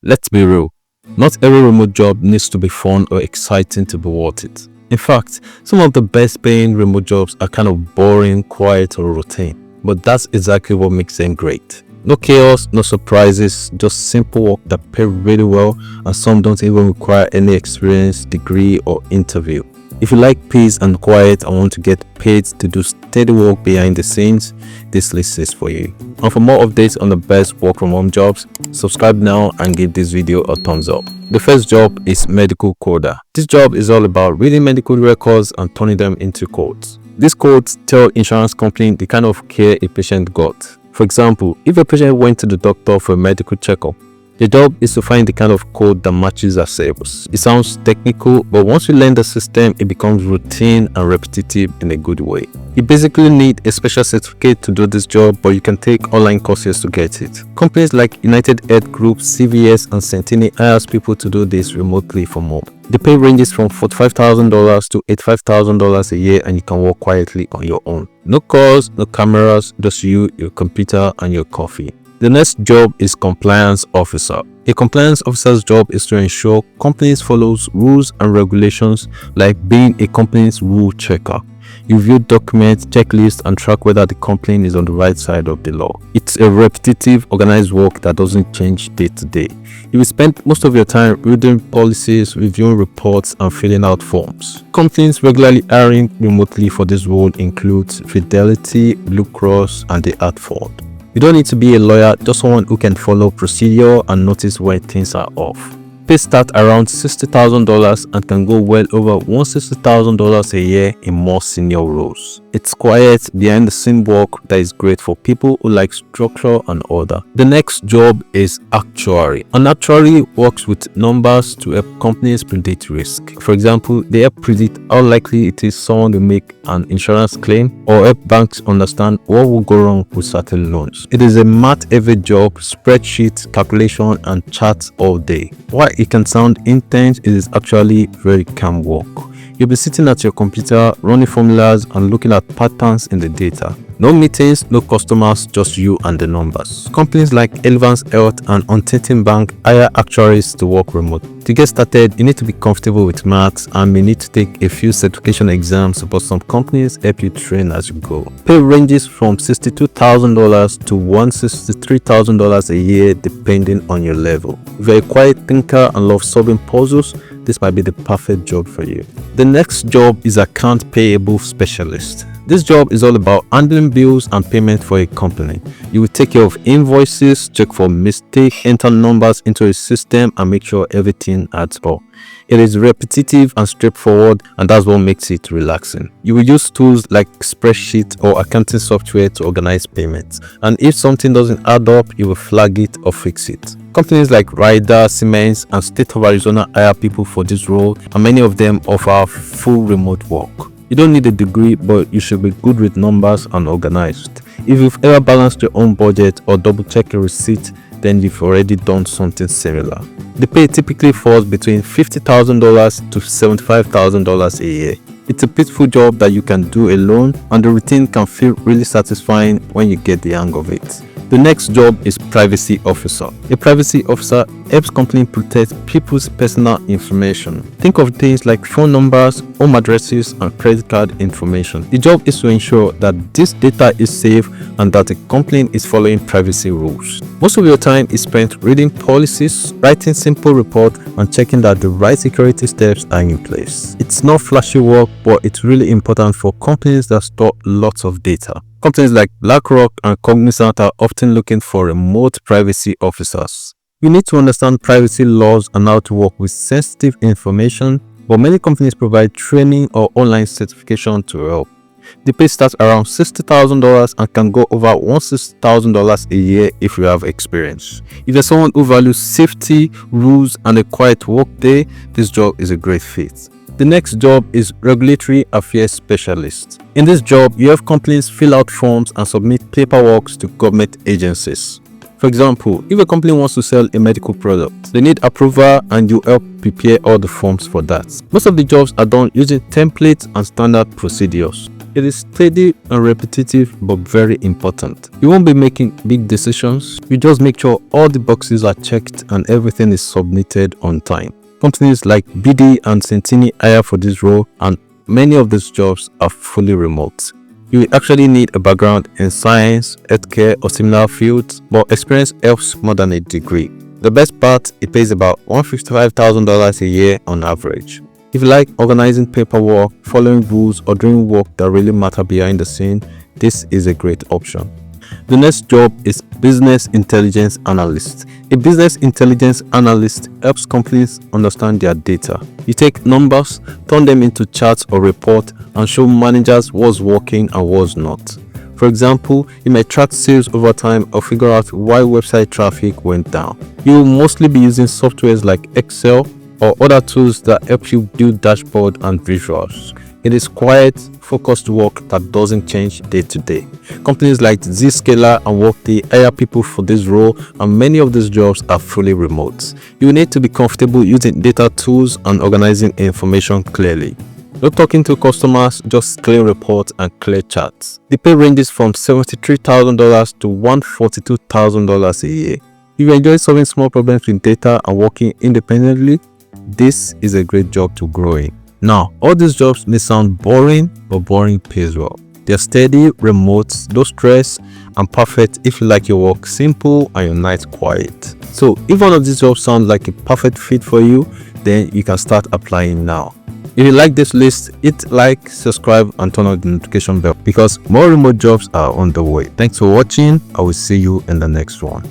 Let's be real, not every remote job needs to be fun or exciting to be worth it. In fact, some of the best paying remote jobs are kind of boring, quiet, or routine. But that's exactly what makes them great. No chaos, no surprises, just simple work that pay really well, and some don't even require any experience, degree, or interview. If you like peace and quiet and want to get paid to do steady work behind the scenes, this list is for you. And for more updates on the best work from home jobs, subscribe now and give this video a thumbs up. The first job is medical coder. This job is all about reading medical records and turning them into codes. These codes tell insurance companies the kind of care a patient got. For example, if a patient went to the doctor for a medical checkup, the job is to find the kind of code that matches our sales. It sounds technical, but once you learn the system, it becomes routine and repetitive in a good way. You basically need a special certificate to do this job, but you can take online courses to get it. Companies like United Health Group, CVS, and Centene hire people to do this remotely from home. The pay ranges from $45,000 to $85,000 a year, and you can work quietly on your own. No calls, no cameras, just you, your computer, and your coffee. The next job is compliance officer. A compliance officer's job is to ensure companies follow rules and regulations, like being a company's rule checker. You review documents, checklists, and track whether the company is on the right side of the law. It's a repetitive, organized work that doesn't change day to day. You will spend most of your time reading policies, reviewing reports, and filling out forms. Companies regularly hiring remotely for this role include Fidelity, Blue Cross, and the Hartford. You don't need to be a lawyer, just someone who can follow procedure and notice when things are off. Pay start around $60,000 and can go well over $160,000 a year in more senior roles. It's quiet, behind the scene work that is great for people who like structure and order. The next job is actuary. An actuary works with numbers to help companies predict risk. For example, they help predict how likely it is someone will make an insurance claim, or help banks understand what will go wrong with certain loans. It is a math-heavy job, spreadsheets, calculation, and charts all day. While it can sound intense, it is actually very calm work. You'll be sitting at your computer, running formulas, and looking at patterns in the data. No meetings, no customers, just you and the numbers. Companies like Elevance Health and Untainted Bank hire actuaries to work remote. To get started, you need to be comfortable with maths and may need to take a few certification exams, but some companies help you train as you go. Pay ranges from $62,000 to $163,000 a year depending on your level. If you're a quiet thinker and love solving puzzles, this might be the perfect job for you. The next job is account payable specialist. This job is all about handling bills and payment for a company. You will take care of invoices, check for mistakes, enter numbers into a system, and make sure everything adds up. It is repetitive and straightforward, and that's what makes it relaxing. You will use tools like spreadsheet or accounting software to organize payments, and if something doesn't add up, you will flag it or fix it. Companies like Ryder, Siemens, and State of Arizona hire people for this role, and many of them offer full remote work. You don't need a degree, but you should be good with numbers and organized. If you've ever balanced your own budget or double-checked a receipt, then you've already done something similar. The pay typically falls between $50,000 to $75,000 a year. It's a peaceful job that you can do alone, and the routine can feel really satisfying when you get the hang of it. The next job is privacy officer. A privacy officer helps companies protect people's personal information. Think of things like phone numbers, home addresses, and credit card information. The job is to ensure that this data is safe and that the company is following privacy rules. Most of your time is spent reading policies, writing simple reports, and checking that the right security steps are in place. It's not flashy work, but it's really important for companies that store lots of data. Companies like BlackRock and Cognizant are often looking for remote privacy officers. You need to understand privacy laws and how to work with sensitive information, but many companies provide training or online certification to help. The pay starts around $60,000 and can go over $160,000 a year if you have experience. If you're someone who values safety, rules, and a quiet work day, this job is a great fit. The next job is Regulatory Affairs Specialist. In this job, you have companies fill out forms and submit paperwork to government agencies. For example, if a company wants to sell a medical product, they need approval and you help prepare all the forms for that. Most of the jobs are done using templates and standard procedures. It is steady and repetitive but very important. You won't be making big decisions, you just make sure all the boxes are checked and everything is submitted on time. Companies like BD and Centini hire for this role, and many of these jobs are fully remote. You will actually need a background in science, healthcare or similar fields, but experience helps more than a degree. The best part, it pays about $155,000 a year on average. If you like organizing paperwork, following rules or doing work that really matter behind the scene, this is a great option. The next job is Business Intelligence Analyst. A Business Intelligence Analyst helps companies understand their data. You take numbers, turn them into charts or reports, and show managers what's working and what's not. For example, you may track sales over time or figure out why website traffic went down. You will mostly be using softwares like Excel or other tools that help you build dashboards and visuals. It is quiet, focused work that doesn't change day to day. Companies like Zscaler and Workday hire people for this role, and many of these jobs are fully remote. You need to be comfortable using data tools and organizing information clearly. Not talking to customers, just clear reports and clear charts. The pay ranges from $73,000 to $142,000 a year. If you enjoy solving small problems with data and working independently, this is a great job to grow in. Now, all these jobs may sound boring, but boring pays well. They're steady, remote, low stress, and perfect if you like your work simple and your night quiet. So, if one of these jobs sounds like a perfect fit for you, then you can start applying now. If you like this list, hit like, subscribe, and turn on the notification bell because more remote jobs are on the way. Thanks for watching. I will see you in the next one.